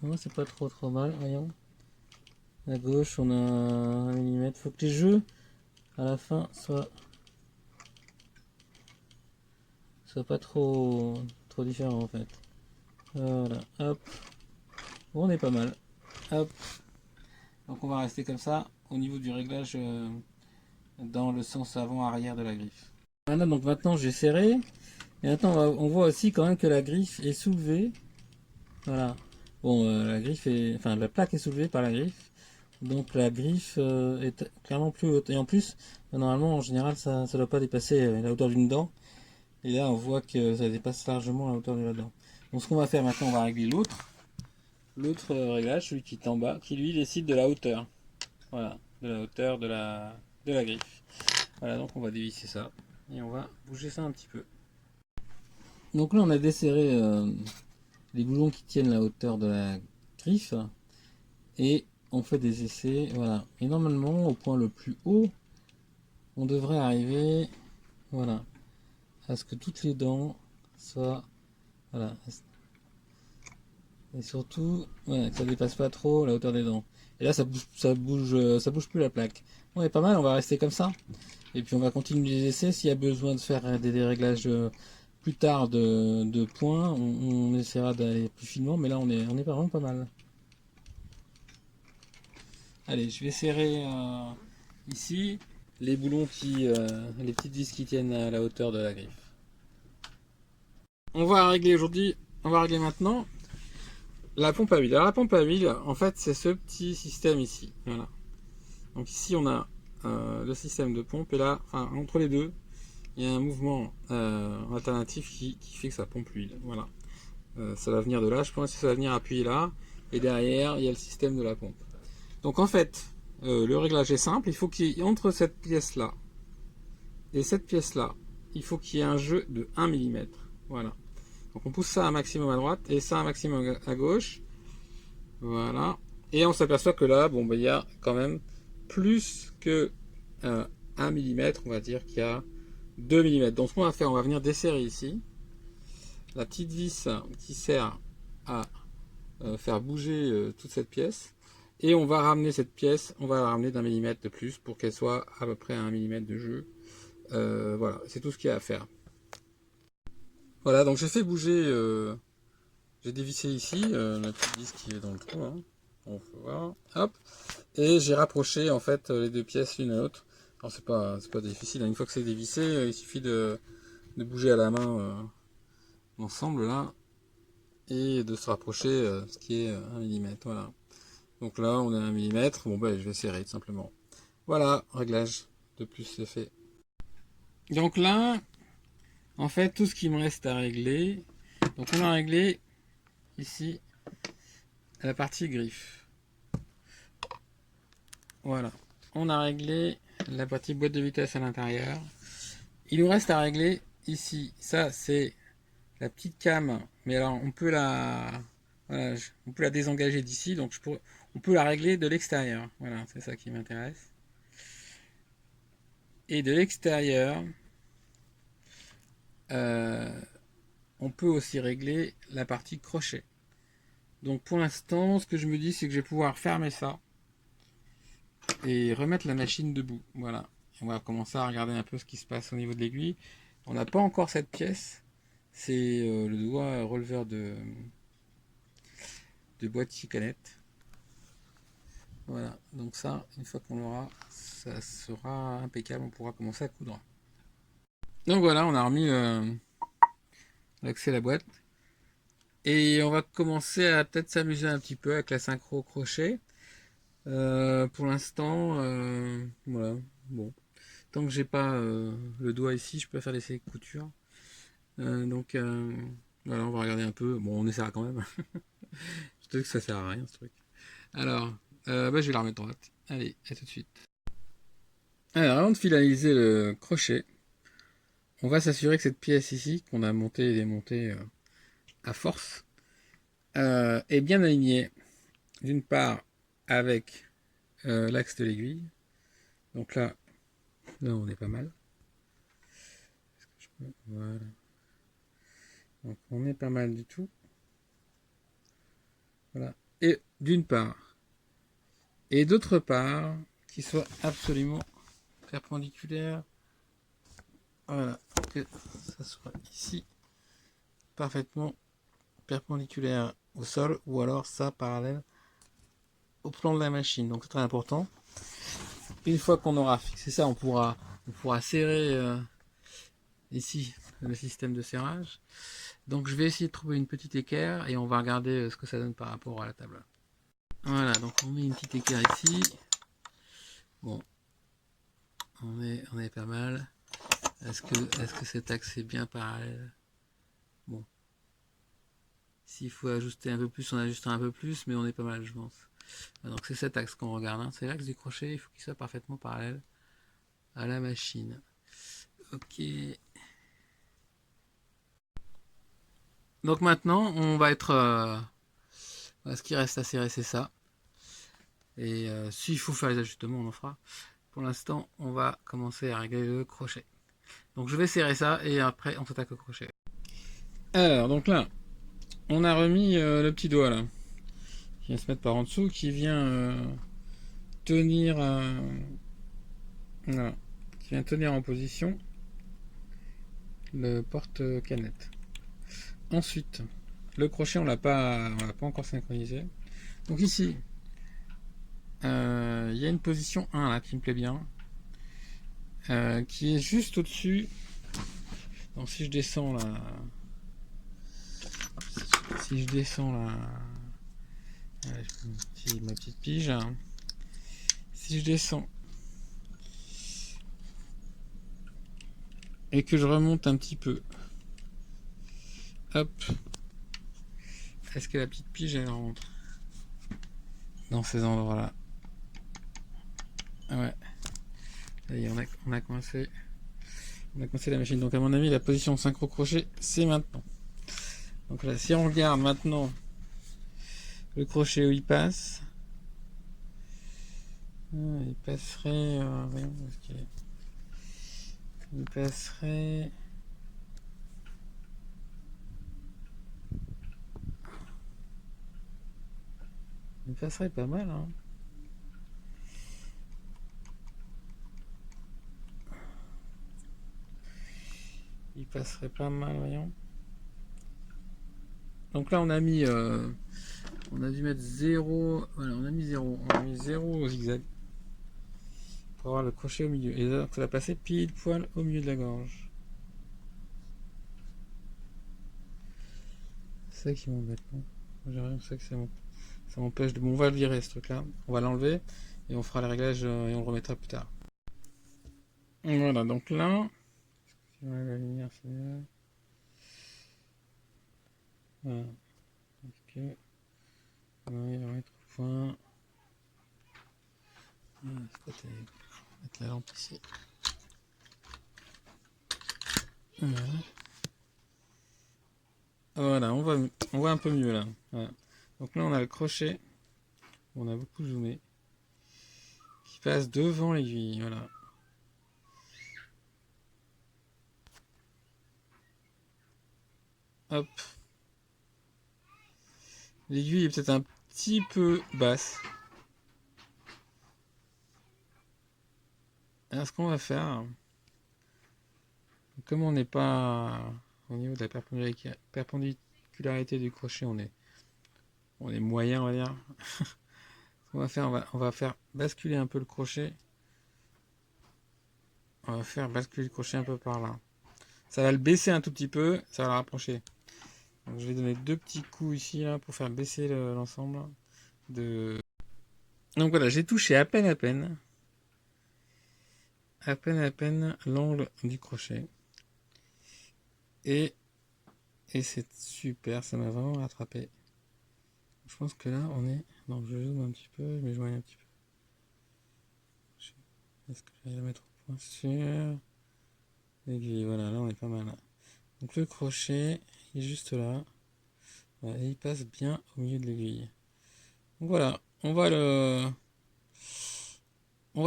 Non, c'est pas trop mal, voyons. À gauche, on a 1 mm. Faut que les jeux à la fin soient pas trop différents en fait. Voilà, hop. Bon, on est pas mal. Hop. Donc on va rester comme ça au niveau du réglage dans le sens avant-arrière de la griffe. Voilà, donc maintenant j'ai serré. Et maintenant on voit aussi quand même que la griffe est soulevée. Voilà. Bon, la griffe est, enfin la plaque est soulevée par la griffe. Donc la griffe est clairement plus haute. Et en plus, normalement en général ça ne doit pas dépasser la hauteur d'une dent. Et là on voit que ça dépasse largement la hauteur de la dent. Donc ce qu'on va faire maintenant, on va régler l'autre réglage, celui qui est en bas, qui lui décide de la hauteur. Voilà, de la hauteur de la griffe. Voilà, donc on va dévisser ça et on va bouger ça un petit peu. Donc là on a desserré les boulons qui tiennent la hauteur de la griffe et on fait des essais. Voilà, et normalement au point le plus haut, on devrait arriver, voilà, à ce que toutes les dents soient, voilà, et surtout voilà, que ça dépasse pas trop la hauteur des dents. Et là ça bouge plus la plaque. On est pas mal, on va rester comme ça. Et puis on va continuer les essais. S'il y a besoin de faire des réglages plus tard de points, on essaiera d'aller plus finement. Mais là on est vraiment pas mal. Allez, je vais serrer ici les boulons les petites vis qui tiennent à la hauteur de la griffe. On va régler maintenant la pompe à huile. Alors la pompe à huile, en fait, c'est ce petit système ici. Voilà. Donc ici, on a le système de pompe et là, enfin, entre les deux, il y a un mouvement alternatif qui fait que ça pompe l'huile. Voilà. ça va venir de là, je pense que ça va venir appuyer là, et derrière il y a le système de la pompe. Donc en fait, le réglage est simple, il faut qu'il y ait entre cette pièce là et cette pièce là, il faut qu'il y ait un jeu de 1 mm. Voilà. Donc on pousse ça un maximum à droite et ça un maximum à gauche. Voilà. Et on s'aperçoit que là, bon, il y a quand même plus que 1 mm, on va dire qu'il y a 2 mm. Donc ce qu'on va faire, on va venir desserrer ici la petite vis qui sert à faire bouger toute cette pièce. Et on va ramener cette pièce, on va la ramener d'1 mm de plus pour qu'elle soit à peu près à 1 mm de jeu. Voilà, c'est tout ce qu'il y a à faire. Voilà, donc j'ai fait bouger, j'ai dévissé ici la petite vis qui est dans le trou. Hein. On peut voir, hop, et j'ai rapproché en fait les deux pièces l'une à l'autre. Alors c'est pas difficile, hein. Une fois que c'est dévissé, il suffit de bouger à la main l'ensemble là et de se rapprocher ce qui est 1 mm. Voilà. Donc là on est à 1 mm, bon ben je vais serrer tout simplement. Voilà, réglage de plus c'est fait. Donc là, en fait tout ce qui me reste à régler, donc on a réglé ici la partie griffe. Voilà, on a réglé la partie boîte de vitesse à l'intérieur. Il nous reste à régler ici, ça c'est la petite cam, mais alors on peut voilà, on peut la désengager d'ici, donc on peut la régler de l'extérieur. Voilà, c'est ça qui m'intéresse. Et de l'extérieur, on peut aussi régler la partie crochet. Donc pour l'instant, ce que je me dis, c'est que je vais pouvoir fermer ça et remettre la machine debout. Voilà. On va commencer à regarder un peu ce qui se passe au niveau de l'aiguille. On n'a pas encore cette pièce. C'est le doigt releveur de boîtier canette. Voilà. Donc ça, une fois qu'on l'aura, ça sera impeccable. On pourra commencer à coudre. Donc voilà, on a remis l'accès à la boîte. Et on va commencer à peut-être s'amuser un petit peu avec la synchro crochet. Pour l'instant, voilà, bon. Tant que j'ai pas le doigt ici, je peux faire des coutures. Donc voilà, on va regarder un peu. Bon, on essaiera quand même. Je te dis que ça sert à rien ce truc. Alors, bah, je vais la remettre droite. Allez, à tout de suite. Alors, avant de finaliser le crochet, on va s'assurer que cette pièce ici, qu'on a montée et démontée à force, est bien alignée. D'une part, avec l'axe de l'aiguille. Donc là on est pas mal. Voilà. Donc on est pas mal du tout. Voilà. Et d'une part. Et d'autre part, qu'il soit absolument perpendiculaire. Voilà. Que ça soit ici parfaitement perpendiculaire au sol ou alors ça parallèle au plan de la machine. Donc c'est très important. Une fois qu'on aura fixé ça, on pourra serrer ici le système de serrage. Donc je vais essayer de trouver une petite équerre et on va regarder ce que ça donne par rapport à la table. Voilà, donc on met une petite équerre ici. Bon, on est pas mal. Est-ce que cet axe est bien parallèle? Bon. S'il faut ajuster un peu plus, on ajustera un peu plus, mais on est pas mal, je pense. Donc c'est cet axe qu'on regarde. Hein. C'est l'axe du crochet, il faut qu'il soit parfaitement parallèle à la machine. Ok. Donc maintenant, on va être... ce qui reste à serrer, c'est ça. Et s'il faut faire les ajustements, on en fera. Pour l'instant, on va commencer à régler le crochet. Donc je vais serrer ça et après on s'attaque au crochet. Alors, donc là, on a remis le petit doigt là, qui vient se mettre par en dessous, qui vient tenir... voilà, qui vient tenir en position le porte-canette. Ensuite, le crochet, on l'a pas encore synchronisé. Donc ici, il y a une position 1 là qui me plaît bien, qui est juste au-dessus. Donc si je descends là, ma petite pige, hein. Si je descends et que je remonte un petit peu, hop, est-ce que la petite pige elle rentre dans ces endroits-là? Ouais. Ça y est, on a commencé. On a commencé la machine. Donc à mon avis, la position synchro crochet, c'est maintenant. Donc là, si on regarde maintenant le crochet où il passe, il passerait. Voyons où est-ce qu'il est. Il passerait. Il passerait pas mal, hein. Il passerait pas mal, voyons. Donc là, on a mis. On a dû mettre 0. Voilà, on a mis 0. On a mis 0 au zigzag. Pour avoir le crochet au milieu. Et là, ça va passer pile poil au milieu de la gorge. C'est ça qui m'embête. J'ai rien, c'est que ça m'empêche de. Bon, on va le virer ce truc là. On va l'enlever et on fera les réglages et on le remettra plus tard. Voilà, donc là. La lumière, c'est là. Voilà. Ok. On va y remettre au point. C'est pas terrible. On va mettre la lampe ici. Voilà. Voilà, on voit un peu mieux là. Voilà. Donc là, on a le crochet. On a beaucoup zoomé. Qui passe devant l'aiguille. Voilà. Hop. L'aiguille est peut-être un petit peu basse. Alors, ce qu'on va faire, comme on n'est pas au niveau de la perpendicularité du crochet, on est moyen, on va dire. Ce qu'on va faire, on va faire basculer un peu le crochet. On va faire basculer le crochet un peu par là. Ça va le baisser un tout petit peu, ça va le rapprocher. Donc, je vais donner 2 petits coups ici là, pour faire baisser l'ensemble. Donc voilà, j'ai touché à peine l'angle du crochet. Et c'est super, ça m'a vraiment rattrapé. Je pense que là on est. Donc je zoome un petit peu, je m'éloigne un petit peu. Est-ce que j'arrive à mettre au point sur l'aiguille? Voilà, là on est pas mal. Donc le crochet il est juste là. Voilà, et il passe bien au milieu de l'aiguille. Donc voilà, on va le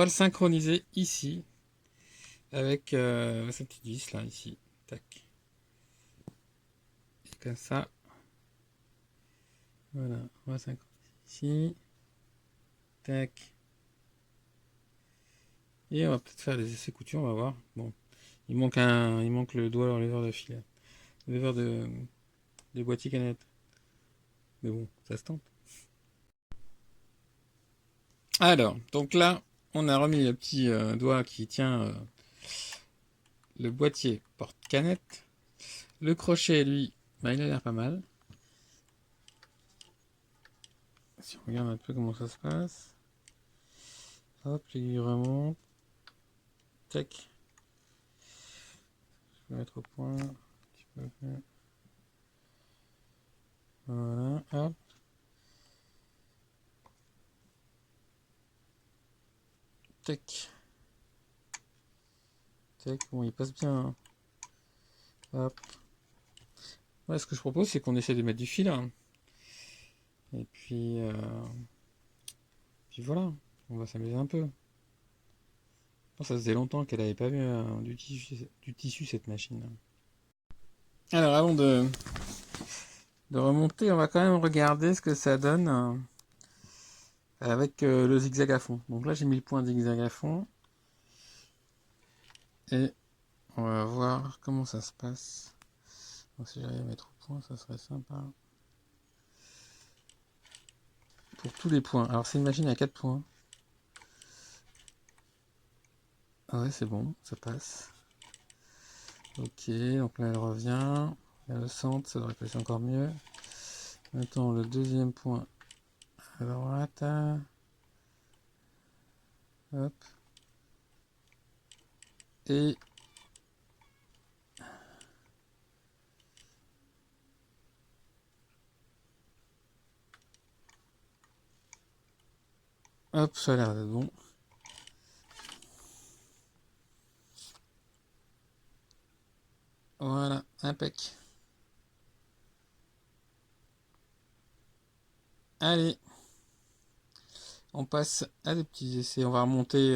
synchroniser ici avec cette petite vis là ici. Tac. Et comme ça. Voilà, on va synchroniser ici. Tac. Et on va peut-être faire des essais couture, on va voir. Bon, il manque le doigt lever de fil, lever de boîtier canette. Mais bon, ça se tente. Alors, donc là, on a remis le petit doigt qui tient le boîtier porte-canette. Le crochet, lui, bah, il a l'air pas mal. Si on regarde un peu comment ça se passe. Hop, l'aiguille remonte. Tac. Je vais mettre au point. Un petit peu. Voilà, hop. Tac. Tac, bon, il passe bien. Hein. Hop. Ouais, ce que je propose, c'est qu'on essaie de mettre du fil. Hein. Et puis voilà, on va s'amuser un peu. Ça faisait longtemps qu'elle n'avait pas vu du tissu cette machine. Alors avant de remonter, on va quand même regarder ce que ça donne avec le zigzag à fond. Donc là j'ai mis le point zigzag à fond. Et on va voir comment ça se passe. Donc si j'arrive à mettre au point, ça serait sympa. Pour tous les points. Alors c'est une machine à 4 points. Ah ouais, c'est bon, ça passe. Ok, donc là elle revient. Elle le centre, ça devrait passer encore mieux. Maintenant le deuxième point à droite. Hop. Et Hop, ça a l'air d'être bon. Voilà, impec. Allez, on passe à des petits essais. On va remonter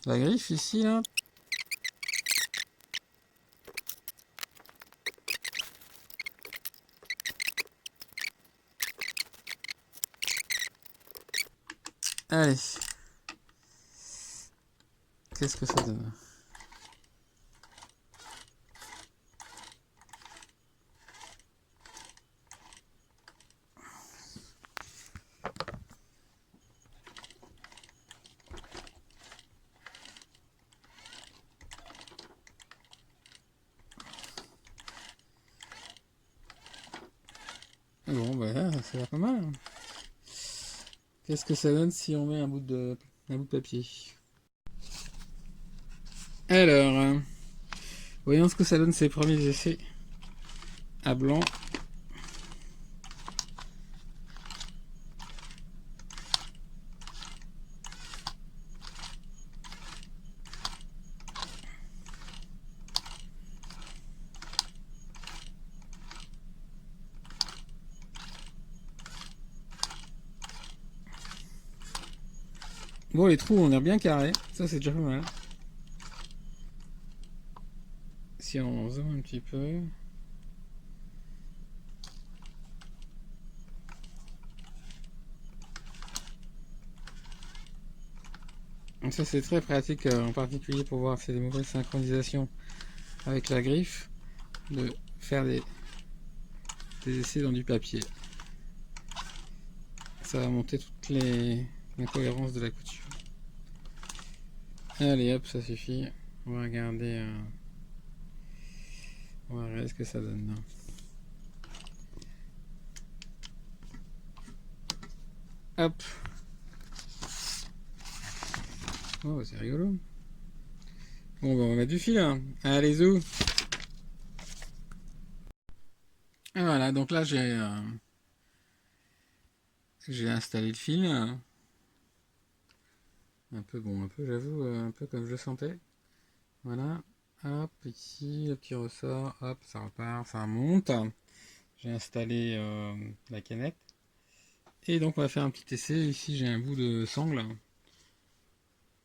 la griffe ici là. Allez, qu'est-ce que ça donne? Bon, bah là, ça a l'air pas mal, hein. Qu'est-ce que ça donne si on met un bout de papier? Alors, voyons ce que ça donne ces premiers essais à blanc. Bon, les trous ont l'air bien carrés, ça c'est déjà pas mal. Si on zoome un petit peu. Donc ça c'est très pratique, en particulier pour voir si c'est des mauvaises synchronisations avec la griffe, de faire des essais dans du papier. Ça va monter toutes les incohérences de la couture. Allez hop, ça suffit. On va regarder, ce que ça donne. Hop. Oh, c'est rigolo. Bon, bah, on va mettre du fil, hein. Allez, zou. Et voilà, donc là, j'ai installé le fil. Un peu, bon, un peu, j'avoue, un peu comme je le sentais. Voilà. Hop, ici, le petit ressort. Hop, ça repart, ça remonte. J'ai installé la canette. Et donc, on va faire un petit essai. Ici, j'ai un bout de sangle.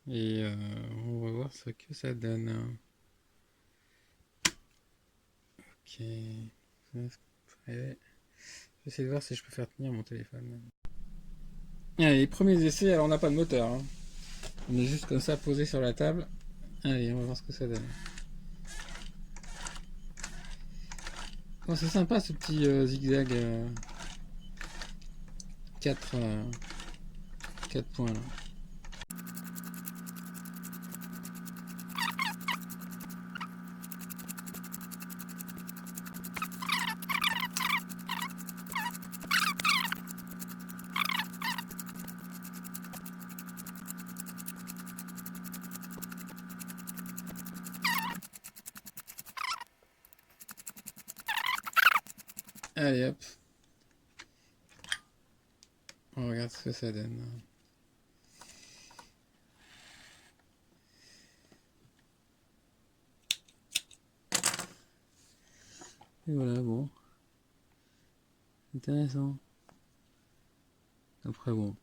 Et on va voir ce que ça donne. Ok. J'essaie de voir si je peux faire tenir mon téléphone. Allez, premiers essais, alors on n'a pas de moteur, hein. On est juste comme ça posé sur la table. Allez, on va voir ce que ça donne. Bon, c'est sympa ce petit zigzag 4 points là. Allez hop. On regarde ce que ça donne. Et voilà, bon. Intéressant. Après bon.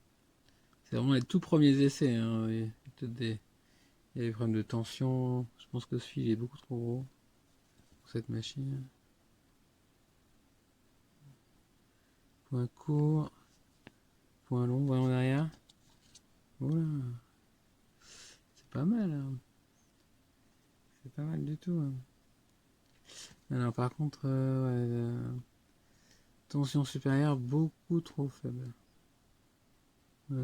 C'est vraiment les tout premiers essais, hein. Il y a peut-être il y a des problèmes de tension. Je pense que ce fil est beaucoup trop gros pour cette machine. Point court. Point long, voyons derrière. Voilà. C'est pas mal, hein. C'est pas mal du tout, hein. Alors par contre, tension supérieure beaucoup trop faible. Je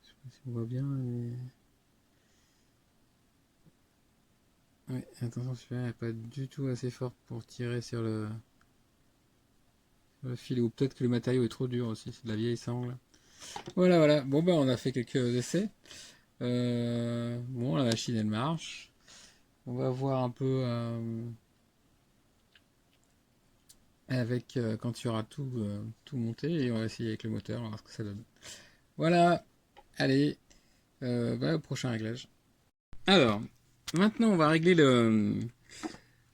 sais pas si on voit bien, mais... Ouais, la tension supérieure n'est pas du tout assez forte pour tirer sur le fil. Ou peut-être que le matériau est trop dur aussi, c'est de la vieille sangle. Voilà, voilà. Bon, bah on a fait quelques essais. Bon, la machine elle marche. On va voir un peu avec quand tu auras tout monté, et on va essayer avec le moteur, on va voir ce que ça donne. Voilà, allez, au prochain réglage. Alors, maintenant on va régler le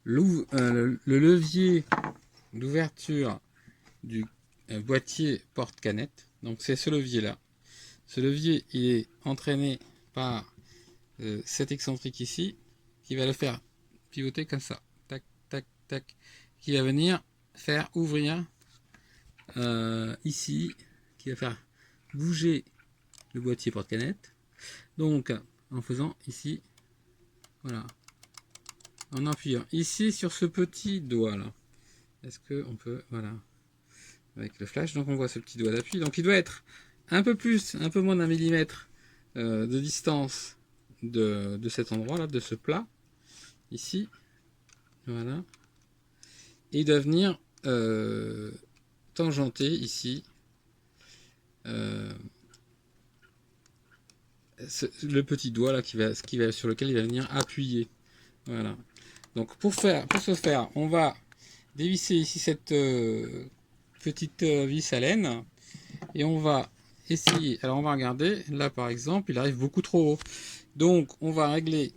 levier d'ouverture du boîtier porte-canette. Donc c'est ce levier là. Ce levier il est entraîné par cet excentrique ici qui va le faire pivoter comme ça. Tac, tac, tac. Qui va venir faire ouvrir ici, qui va faire bouger le boîtier porte-canette. Donc en faisant ici, voilà, en appuyant ici sur ce petit doigt là. Est-ce que on peut, voilà, avec le flash, donc on voit ce petit doigt d'appui. Donc il doit être un peu plus, un peu moins d'un millimètre de distance de cet endroit là, de ce plat ici, voilà. Et il doit venir tangenter ici le petit doigt là sur lequel il va venir appuyer. Voilà. Donc pour ce faire, on va dévisser ici cette petite vis à laine et on va essayer. Alors on va regarder là par exemple, il arrive beaucoup trop haut. Donc on va régler,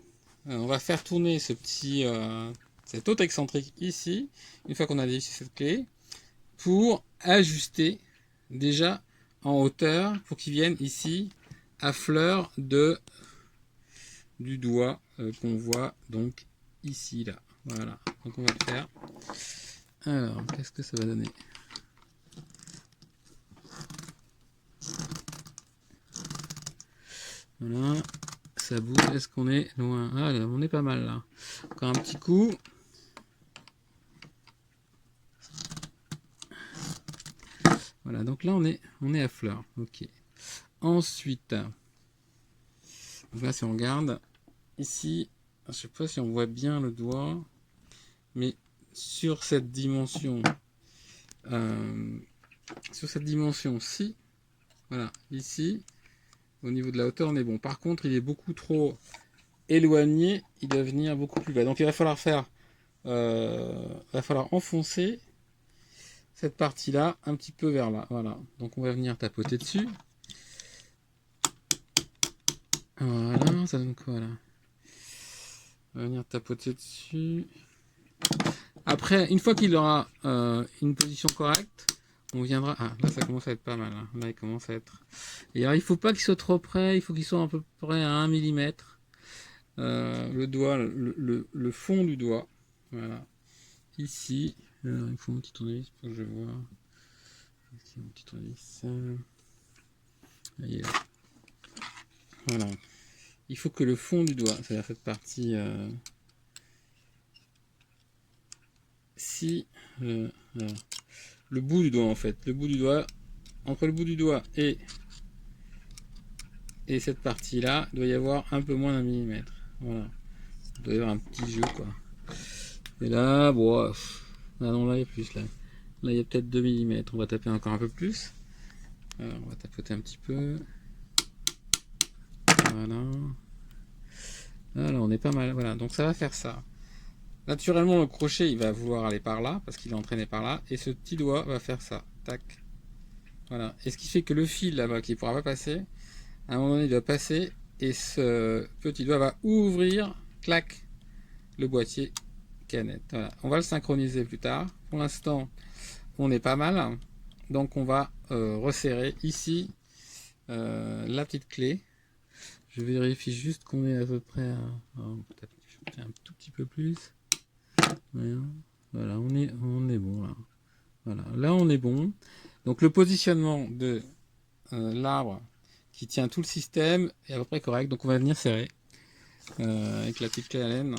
on va faire tourner cet autre excentrique ici, une fois qu'on a dévissé cette clé, pour ajuster déjà en hauteur pour qu'il vienne ici à fleur du doigt qu'on voit donc ici là. Voilà, donc on va le faire. Alors qu'est-ce que ça va donner? Voilà, ça bouge. Est-ce qu'on est loin? Ah, on est pas mal là. Encore un petit coup. Voilà, donc là on est à fleur. Ok. Ensuite, donc là si on regarde ici, je sais pas si on voit bien le doigt, mais sur cette dimension, ci, voilà, ici, au niveau de la hauteur, on est bon. Par contre, il est beaucoup trop éloigné, il doit venir beaucoup plus bas. Donc il va falloir enfoncer cette partie-là un petit peu vers là. Voilà. Donc on va venir tapoter dessus. Voilà, ça donne quoi là? On va venir tapoter dessus. Après, une fois qu'il aura une position correcte, on viendra. Ah, là ça commence à être pas mal. Hein. Là il commence à être. Et alors il faut pas qu'il soit trop près, il faut qu'il soit à peu près à 1 mm. Le doigt, le fond du doigt. Voilà. Ici. Alors, il faut un petit tournevis pour que je vois. Ici, un petit tournevis. Voilà. Il faut que le fond du doigt, c'est-à-dire cette partie si le bout du doigt en fait, le bout du doigt, entre le bout du doigt et cette partie là, doit y avoir un peu moins d'un millimètre. Voilà. Il doit y avoir un petit jeu quoi. Et là, bon, non, là il y a plus là. Là il y a peut-être 2 mm. On va taper encore un peu plus. Alors, on va tapoter un petit peu. Voilà. Alors on est pas mal. Voilà, donc ça va faire ça. Naturellement, le crochet, il va vouloir aller par là, parce qu'il est entraîné par là, et ce petit doigt va faire ça. Tac. Voilà. Et ce qui fait que le fil là-bas, qui ne pourra pas passer, à un moment donné, il doit passer, et ce petit doigt va ouvrir, clac, le boîtier canette. Voilà. On va le synchroniser plus tard. Pour l'instant, on est pas mal. Donc on va resserrer ici la petite clé. Je vérifie juste qu'on est à peu près à... peut-être un tout petit peu plus. Voilà, on est bon là. Voilà, là on est bon. Donc le positionnement de l'arbre qui tient tout le système est à peu près correct. Donc on va venir serrer avec la petite clé à laine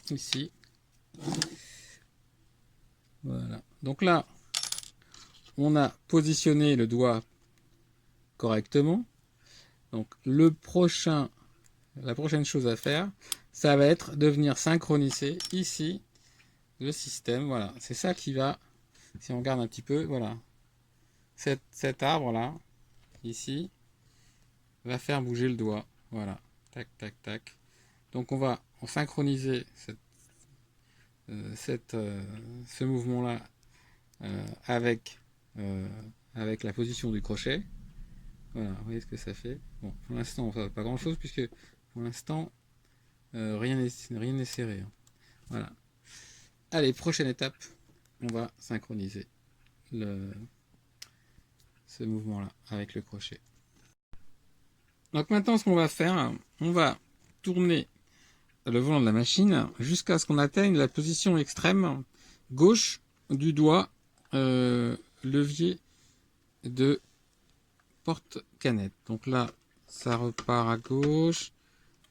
ici. Voilà. Donc là, on a positionné le doigt correctement. Donc la prochaine chose à faire, ça va être de venir synchroniser ici le système. Voilà, c'est ça qui va, si on regarde un petit peu, voilà, cet arbre là ici va faire bouger le doigt. Voilà, tac tac tac. Donc on va synchroniser ce mouvement là avec, avec la position du crochet. Voilà, vous voyez ce que ça fait. Bon, pour l'instant, ça va pas grand chose puisque pour l'instant, rien n'est serré. Hein. Voilà. Allez, prochaine étape, on va synchroniser ce mouvement-là avec le crochet. Donc maintenant, ce qu'on va faire, on va tourner le volant de la machine jusqu'à ce qu'on atteigne la position extrême gauche du doigt levier de porte-canette. Donc là, ça repart à gauche,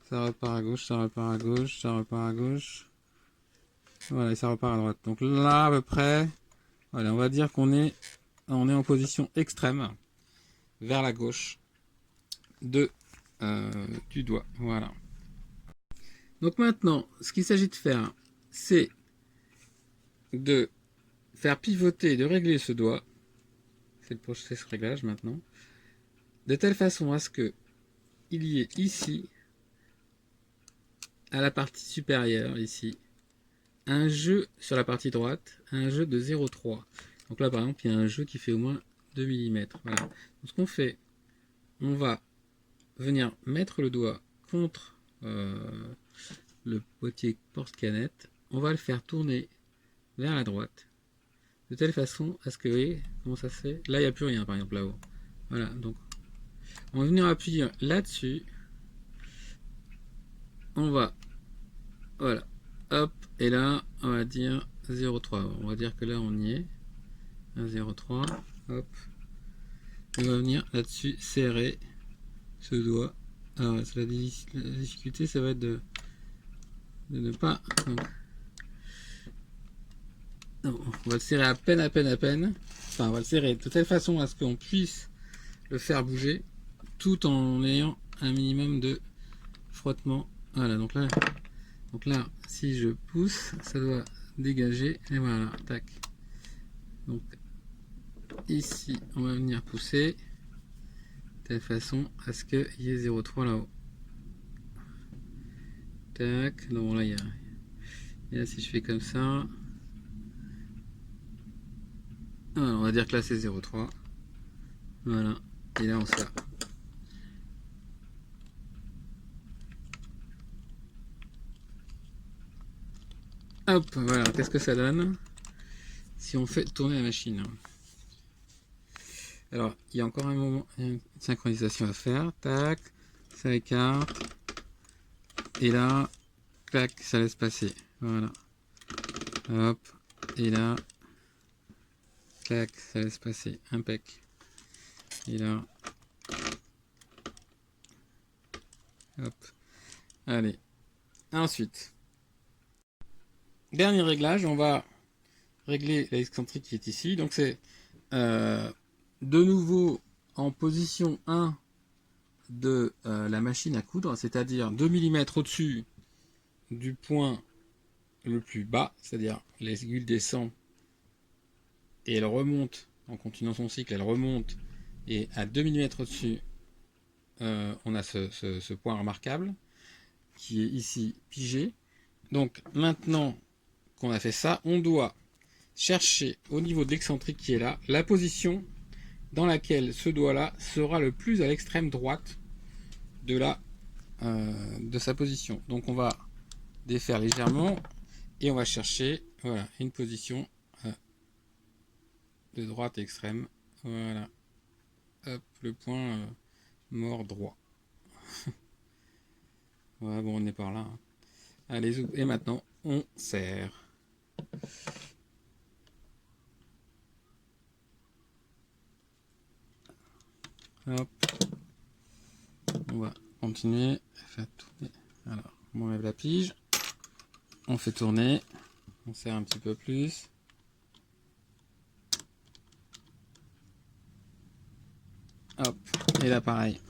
ça repart à gauche, ça repart à gauche, ça repart à gauche. Voilà, et ça repart à droite. Donc là, à peu près, voilà, on va dire qu'on est en position extrême vers la gauche du doigt. Voilà. Donc maintenant, ce qu'il s'agit de faire, c'est de faire pivoter, de régler ce doigt. C'est le processus réglage maintenant. De telle façon à ce que il y ait ici, à la partie supérieure, ici, un jeu sur la partie droite, un jeu de 0,3. Donc là, par exemple, il y a un jeu qui fait au moins 2 mm. Voilà. Donc, ce qu'on fait, on va venir mettre le doigt contre le boîtier porte-canette. On va le faire tourner vers la droite, de telle façon à ce que, vous voyez comment ça se fait. Là, il n'y a plus rien, par exemple, là-haut. Voilà, donc on va venir appuyer là-dessus. On va, voilà, hop, et là, on va dire 0,3. On va dire que là, on y est. 0,3, hop. On va venir là-dessus serrer ce doigt. Alors, la difficulté, ça va être de ne pas. Non, on va le serrer à peine. Enfin, on va le serrer de telle façon à ce qu'on puisse le faire bouger tout en ayant un minimum de frottement. Voilà, donc là, si je pousse, ça doit dégager. Et voilà, tac. Donc ici, on va venir pousser de telle façon à ce qu'il y ait 0,3 là-haut. Tac. Non, là, il y a. Et là, si je fais comme ça. Voilà, on va dire que là, c'est 0,3. Voilà. Et là, on sert. Hop, voilà, qu'est-ce que ça donne si on fait tourner la machine? Alors, il y a encore un moment, une synchronisation à faire. Tac, ça écarte. Et là, clac, ça laisse passer. Voilà. Hop, et là, clac, ça laisse passer. Impec. Et là, hop. Allez. Ensuite, dernier réglage, on va régler l'excentrique qui est ici. Donc c'est de nouveau en position 1 de la machine à coudre, c'est-à-dire 2 mm au-dessus du point le plus bas, c'est-à-dire l'aiguille descend et elle remonte en continuant son cycle, elle remonte et à 2 mm au-dessus, on a ce point remarquable qui est ici pigé. Donc maintenant qu'on a fait ça, on doit chercher au niveau de l'excentrique qui est là, la position dans laquelle ce doigt-là sera le plus à l'extrême droite de sa position. Donc on va défaire légèrement et on va chercher voilà, une position de droite extrême. Voilà. Hop, le point mort droit. Voilà, bon, on est par là. Hein. Allez, et maintenant, on serre. Hop. On va continuer à faire tourner. Alors, on enlève la pige. On fait tourner. On serre un petit peu plus. Hop. Et là, pareil.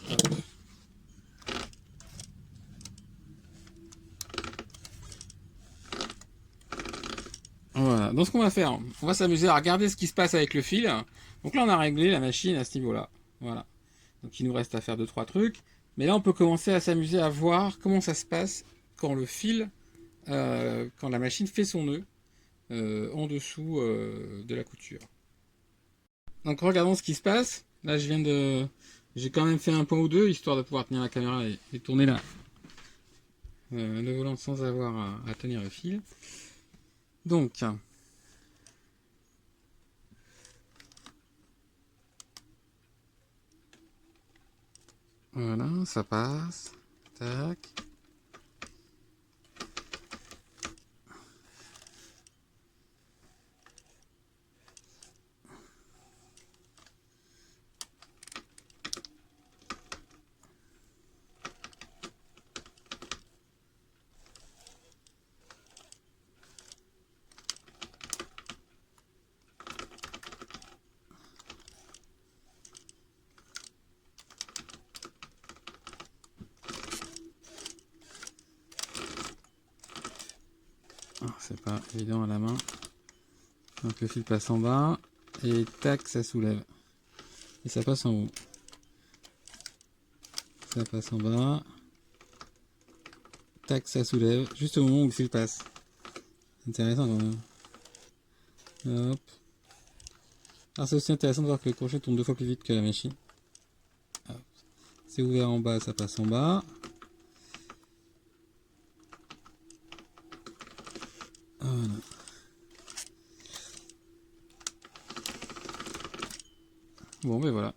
Hop. Voilà, donc ce qu'on va faire, on va s'amuser à regarder ce qui se passe avec le fil. Donc là on a réglé la machine à ce niveau là. Voilà. Donc il nous reste à faire 2-3 trucs. Mais là, on peut commencer à s'amuser à voir comment ça se passe quand le fil, quand la machine fait son nœud en dessous de la couture. Donc regardons ce qui se passe. Là, j'ai quand même fait un point ou deux histoire de pouvoir tenir la caméra et tourner là le volant sans avoir à tenir le fil. Donc, voilà, ça passe. Tac. Ah, c'est pas évident à la main. Donc le fil passe en bas et tac, ça soulève. Et ça passe en haut. Ça passe en bas. Tac, ça soulève. Juste au moment où le fil passe. C'est intéressant quand même. Hop. Alors c'est aussi intéressant de voir que le crochet tourne 2 fois plus vite que la machine. C'est ouvert en bas, ça passe en bas. Voilà. Bon, ben voilà.